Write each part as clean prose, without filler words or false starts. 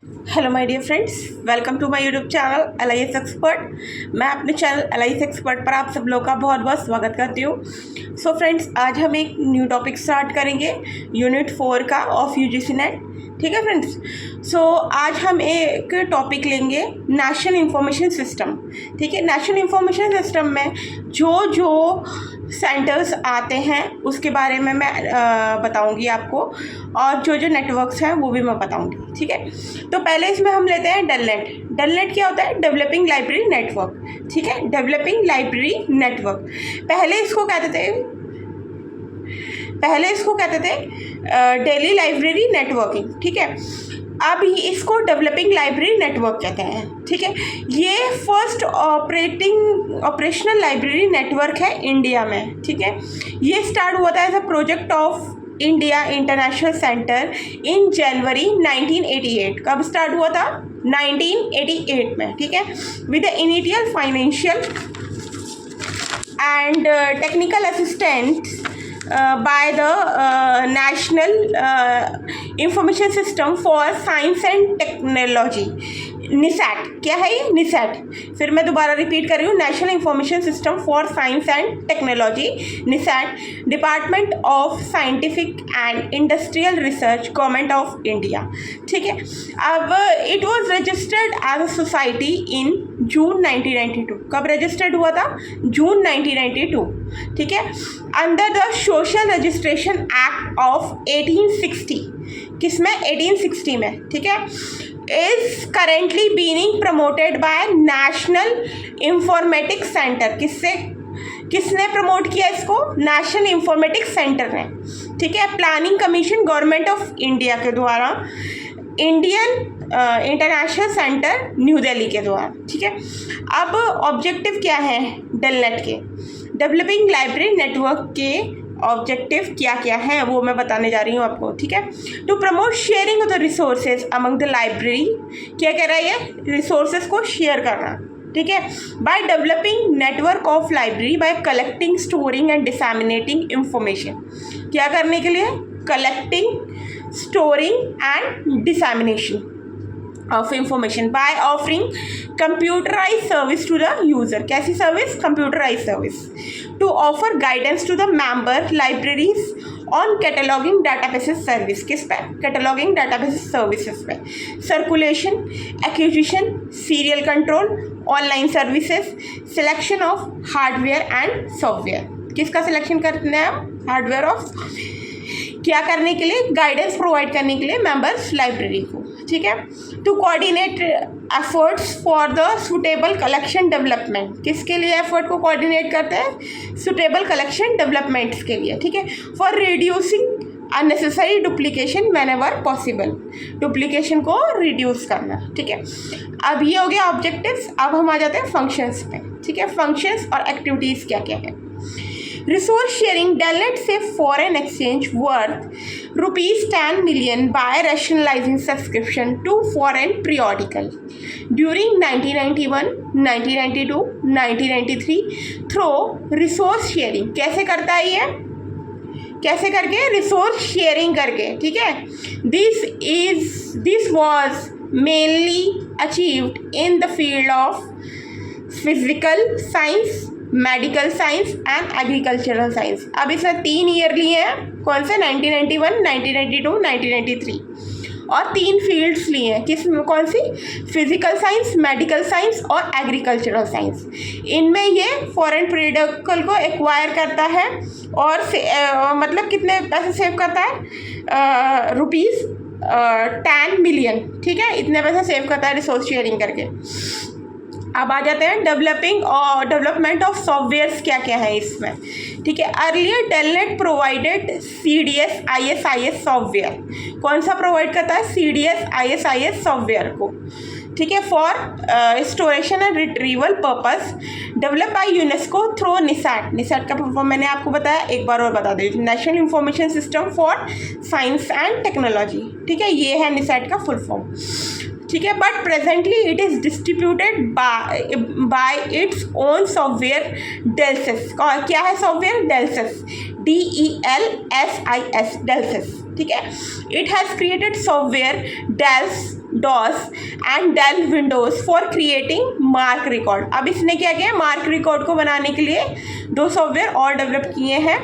Hello my dear friends, welcome to my YouTube channel LIS expert. मैं अपने channel LIS expert पर आप सब लोग का बहुत बहुत स्वागत करती हूँ। सो फ्रेंड्स, आज हम एक न्यू टॉपिक स्टार्ट करेंगे यूनिट 4 का ऑफ UGC नेट। ठीक है फ्रेंड्स, सो आज हम एक टॉपिक लेंगे नेशनल इंफॉर्मेशन सिस्टम। ठीक है, नेशनल इंफॉर्मेशन सिस्टम में जो सेंटर्स आते हैं उसके बारे में मैं बताऊंगी आपको, और जो नेटवर्क्स हैं वो भी मैं बताऊंगी। ठीक है, तो पहले इसमें हम लेते हैं डेलनेट। डेलनेट क्या होता है? Developing library network. ठीक है, डेवलपिंग लाइब्रेरी नेटवर्क। पहले इसको कहते थे डेली लाइब्रेरी नेटवर्किंग। ठीक है, अब इसको डेवलपिंग लाइब्रेरी नेटवर्क कहते हैं। ठीक है, ये फर्स्ट ऑपरेशनल लाइब्रेरी नेटवर्क है इंडिया में। ठीक है, ये स्टार्ट हुआ था as a project of India International Centre in January 1988। कब स्टार्ट हुआ था? 1988 में। ठीक है, with the initial financial and technical assistance by the National Information System for Science and Technology, NISSAT. क्या है ये? निसैट। फिर मैं दोबारा रिपीट कर रही हूँ, National Information System for Science and Technology, NISSAT, Department of Scientific and Industrial Research, Government of India. ठीक है, अब it was registered as a society in June 1992। कब रजिस्टर्ड हुआ था? जून 1992। ठीक है, under the social registration act of 1860। किसमें? 1860 में। ठीक है, is currently being promoted by National Informatics Centre. किसने प्रमोट किया इसको? नेशनल इंफॉर्मेटिक्स सेंटर ने। ठीक है, planning commission, government of India के द्वारा, Indian international centre new Delhi के द्वारा। ठीक है, अब ऑब्जेक्टिव क्या है डेलनेट के? डेवलपिंग लाइब्रेरी नेटवर्क के ऑब्जेक्टिव क्या क्या हैं वो मैं बताने जा रही हूँ आपको। ठीक है, to promote sharing of the resources among the library. क्या कह रहा है ये? रिसोर्सेज को शेयर करना। ठीक है, by developing network of library, by collecting, storing and disseminating information. क्या करने के लिए? Collecting, storing and dissemination of information by offering computerized service to the user. कैसी service? computerized service to offer guidance to the member libraries on cataloging databases service। किस पे? cataloging databases services पे। circulation, acquisition, serial control, online services, selection of hardware and software। किसका selection करना है? Hardware of. क्या करने के लिए? गाइडेंस प्रोवाइड करने के लिए मेंबर्स लाइब्रेरी को। ठीक है, to coordinate efforts for the suitable collection development. किसके लिए एफर्ट को कोऑर्डिनेट करते हैं? सुटेबल कलेक्शन डेवलपमेंट्स के लिए। ठीक है, for reducing unnecessary duplication when ever possible. Duplication को रिड्यूस करना। ठीक है, अब ये हो गया ऑब्जेक्टिव्स। अब हम आ जाते हैं फंक्शंस पे। ठीक है, फंक्शंस और एक्टिविटीज़ क्या क्या है? रिसोर्स शेयरिंग, डेलनेट से foreign exchange worth ₹10 million by rationalizing subscription to foreign periodical during 1991, 1992, 1993 through resource sharing। कैसे करता है ये? कैसे करके? रिसोर्स शेयरिंग करके। ठीक है, this was mainly achieved in the field of physical science, medical science and agricultural science. अब इसमें 3 ईयर लिए हैं। कौन से? 1991, 1992, 1993। और 3 फील्ड्स लिए हैं। कौन सी? फिजिकल साइंस, मेडिकल साइंस और एग्रीकल्चरल साइंस। इनमें ये फॉरेन पीरियडिकल को एक्वायर करता है और मतलब कितने पैसे सेव करता है? ₹10 million। ठीक है, इतने पैसे सेव करता है रिसोर्स शेयरिंग करके। अब आ जाते हैं डेवलपमेंट ऑफ सॉफ्टवेयर्स क्या क्या है इसमें। ठीक है, earlier DELNET provided CDS ISIS software. कौन सा प्रोवाइड करता है? CDS ISIS सॉफ्टवेयर को। ठीक है, for storation and retrieval purpose, develop by UNESCO through NISSAT. NISSAT का फॉर्म मैंने आपको बताया, एक बार और बता दें, national Information System for Science and technology. ठीक है, ये है निसैट का फुल फॉर्म। ठीक है, but presently it is distributed by its own software DELSIS. क्या है सॉफ्टवेयर? DELSIS, DELSIS, DELSIS. ठीक है। It has created software Dels DOS and Del Windows for creating MARC record. अब इसने क्या किया, मार्क रिकॉर्ड को बनाने के लिए 2 सॉफ्टवेयर और डेवलप किए हैं,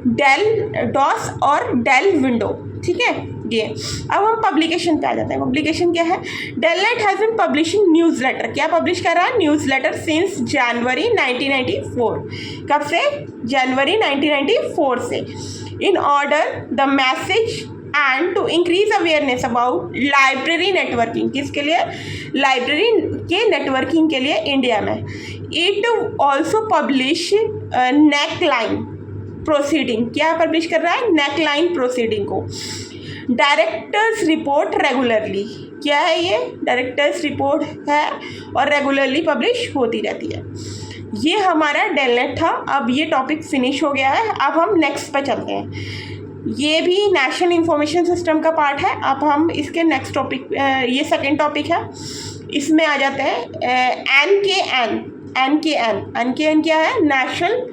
डेल डॉस और डेल विंडो, ठीक है। ये अब हम पब्लिकेशन पे आ जाते हैं। पब्लिकेशन क्या है, DELNET has been publishing newsletter. क्या पब्लिश कर रहा है, न्यूज़ लेटर सिंस जनवरी 1994। कब से, जनवरी 1994 से। In order the message and to increase awareness about library networking. किसके लिए, लाइब्रेरी के नेटवर्किंग के लिए इंडिया में। It also publish NACLIN proceeding. क्या पब्लिश कर रहा है, नेकलाइन प्रोसीडिंग को। Directors report regularly. क्या है ये, डायरेक्टर्स रिपोर्ट है और रेगुलरली पब्लिश होती रहती है। ये हमारा डेलनेट था। अब ये टॉपिक फिनिश हो गया है, अब हम नेक्स्ट पे चलते हैं। ये भी नेशनल इंफॉर्मेशन सिस्टम का पार्ट है। अब हम इसके नेक्स्ट टॉपिक, ये सेकंड टॉपिक है, इसमें आ जाते हैं NKN क्या है, National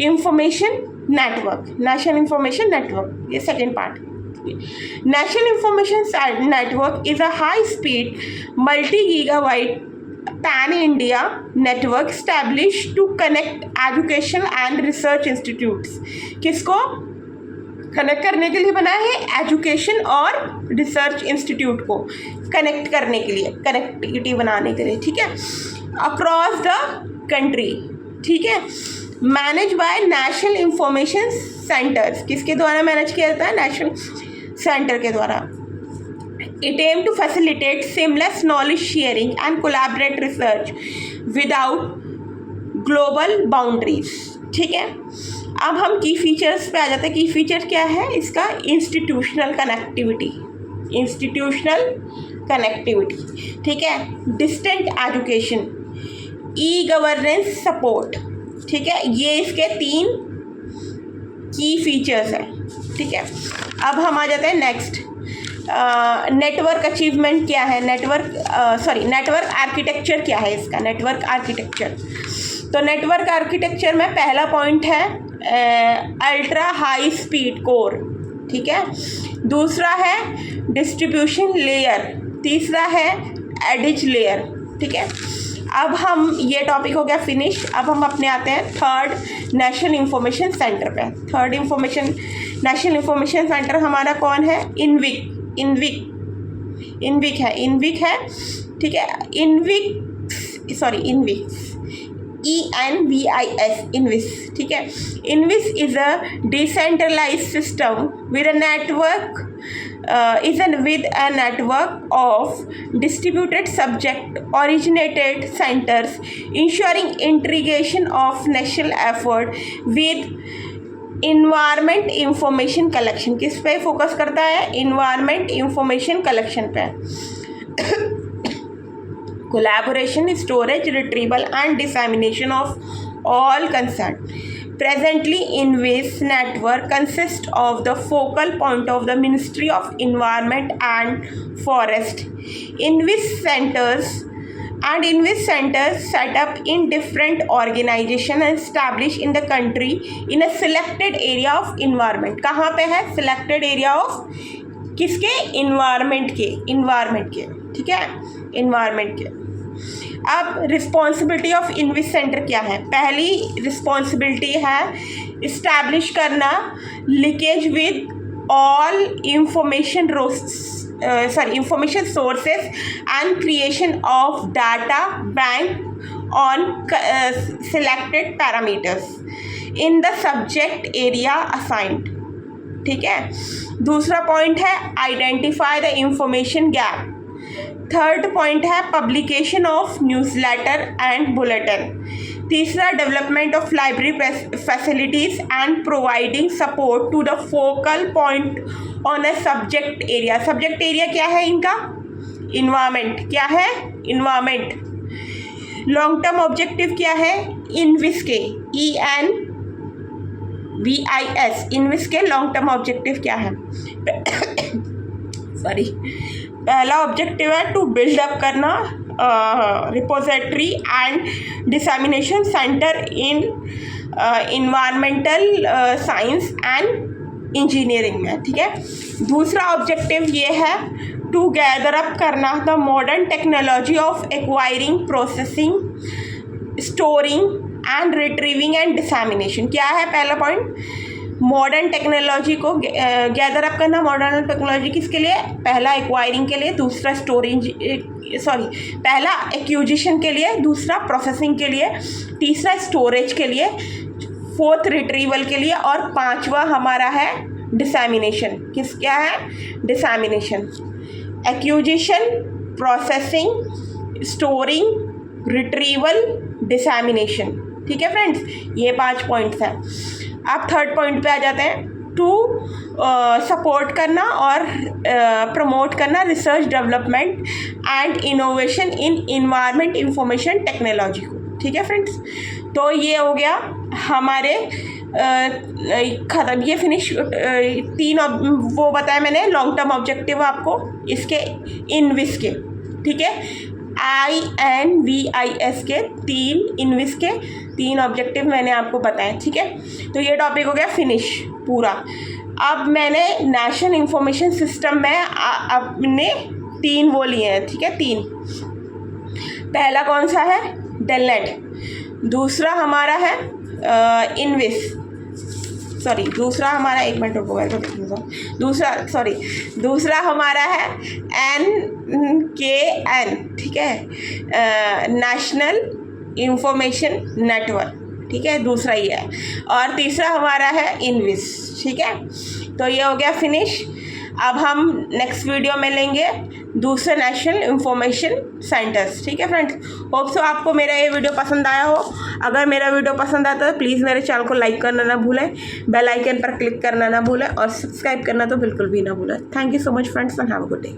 Information Network. National Information Network, ये second part. National Information Network is a high speed multi gigabyte pan India network establish to connect education and research institutes. किसको कनेक्ट करने के लिए बना है, एजुकेशन और रिसर्च इंस्टीट्यूट को connect करने के लिए, कनेक्टिविटी बनाने के लिए, ठीक है, अक्रॉस द कंट्री, ठीक है। Manage by national information centres. किसके द्वारा मैनेज किया जाता है, नेशनल सेंटर के द्वारा। It aim to facilitate seamless knowledge sharing and collaborate research without global boundaries, ठीक है। अब हम की फीचर्स पे आ जाते हैं। की फीचर क्या है इसका, इंस्टीट्यूशनल कनेक्टिविटी, इंस्टीट्यूशनल कनेक्टिविटी, ठीक है। Distant education, e governance support, ठीक है। ये इसके 3 की फीचर्स हैं, ठीक है। अब हम आ जाते हैं नेक्स्ट, नेटवर्क अचीवमेंट क्या है, नेटवर्क आर्किटेक्चर क्या है इसका, नेटवर्क आर्किटेक्चर। तो नेटवर्क आर्किटेक्चर में पहला पॉइंट है अल्ट्रा हाई स्पीड कोर, ठीक है। दूसरा है डिस्ट्रीब्यूशन लेयर, तीसरा है एडिज लेयर, ठीक है। अब हम, ये टॉपिक हो गया फिनिश। अब हम अपने आते हैं थर्ड नेशनल इंफॉर्मेशन सेंटर पे। थर्ड नेशनल इंफॉर्मेशन सेंटर हमारा कौन है, इनविक है, ठीक है। इनविक्स ENVIS, इनविस, ठीक है। ENVIS is a decentralised system with a network with a network of distributed subject originated centers, ensuring integration of national effort with environment information collection. किस पे फोकस करता है, इन्वायरमेंट इंफॉर्मेशन कलेक्शन पे। Collaboration, storage, retrieval and dissemination of all concern. Presently, INVIS network consists of the focal point of the Ministry of Environment and Forest. INVIS centers set up in different organizations and established in the country in a selected area of environment. कहाँ पे है, selected area of किसके, environment के, ठीक है, environment के। अब responsibility of इनविस centre क्या है, पहली रिस्पॉन्सिबिलिटी है इस्टेब्लिश करना linkage with all information sources and creation of data bank on selected parameters in the subject area assigned, ठीक है। दूसरा पॉइंट है identify the information gap. Third point है publication of newsletter and bulletin. तीसरा development of library facilities and providing support to the focal point on a subject area. Subject area क्या है इनका, environment, क्या है, इन्वायरमेंट। लॉन्ग टर्म ऑब्जेक्टिव क्या है, इनविस के, ENVIS, इनविस के लॉन्ग टर्म ऑब्जेक्टिव क्या है, पहला ऑब्जेक्टिव है टू बिल्ड अप करना repository and dissemination centre in environmental science and engineering में, ठीक है। दूसरा ऑब्जेक्टिव ये है टू गैदर अप करना the modern technology of acquiring, processing, storing and retrieving and dissemination. क्या है पहला पॉइंट? मॉडर्न टेक्नोलॉजी को गैदर अप करना। मॉडर्न टेक्नोलॉजी किसके लिए? पहला एक्वायरिंग के लिए, दूसरा पहला एक्यूजिशन के लिए, दूसरा प्रोसेसिंग के लिए, तीसरा स्टोरेज के लिए, फोर्थ रिट्रीवल के लिए, और पांचवा हमारा है डिसैमिनेशन। क्या है? डिसैमिनेशन। एक्यूजिशन, प्रोसेसिंग, स्टोरिंग, रिट्रीवल, डिसैमिनेशन, ठीक है फ्रेंड्स, ये 5 पॉइंट्स हैं। अब थर्ड पॉइंट पे आ जाते हैं, टू सपोर्ट करना और प्रमोट करना research development and innovation in environment information technology को, ठीक है फ्रेंड्स। तो ये हो गया हमारे ख़त्म, ये फिनिश। 3 वो बताया मैंने लॉन्ग टर्म ऑब्जेक्टिव आपको इसके इनविस के, ठीक है, INVIS के 3 इनविस के 3 ऑब्जेक्टिव मैंने आपको बताए, ठीक है। तो ये टॉपिक हो गया फिनिश पूरा। अब मैंने नेशनल इंफॉर्मेशन सिस्टम में अपने 3 वो लिए हैं, ठीक है, 3। पहला कौन सा है? टेलनेट। दूसरा हमारा है इनविस, सॉरी दूसरा हमारा, एक मिनट रुको मेरे को देखने दो। दूसरा हमारा है NKN, ठीक है, नेशनल इंफॉर्मेशन नेटवर्क, ठीक है, दूसरा ही है। और तीसरा हमारा है इनविस, ठीक है। तो ये हो गया फिनिश। अब हम नेक्स्ट वीडियो में लेंगे दूसरे नेशनल इंफॉर्मेशन सेंटर्स, ठीक है फ्रेंड्स। होप सो आपको मेरा ये वीडियो पसंद आया हो। अगर मेरा वीडियो पसंद आता है तो प्लीज़ मेरे चैनल को लाइक करना ना भूलें, बेल आइकन पर क्लिक करना ना भूलें और सब्सक्राइब करना तो बिल्कुल भी ना भूलें। Thank you so much friends and have a good day.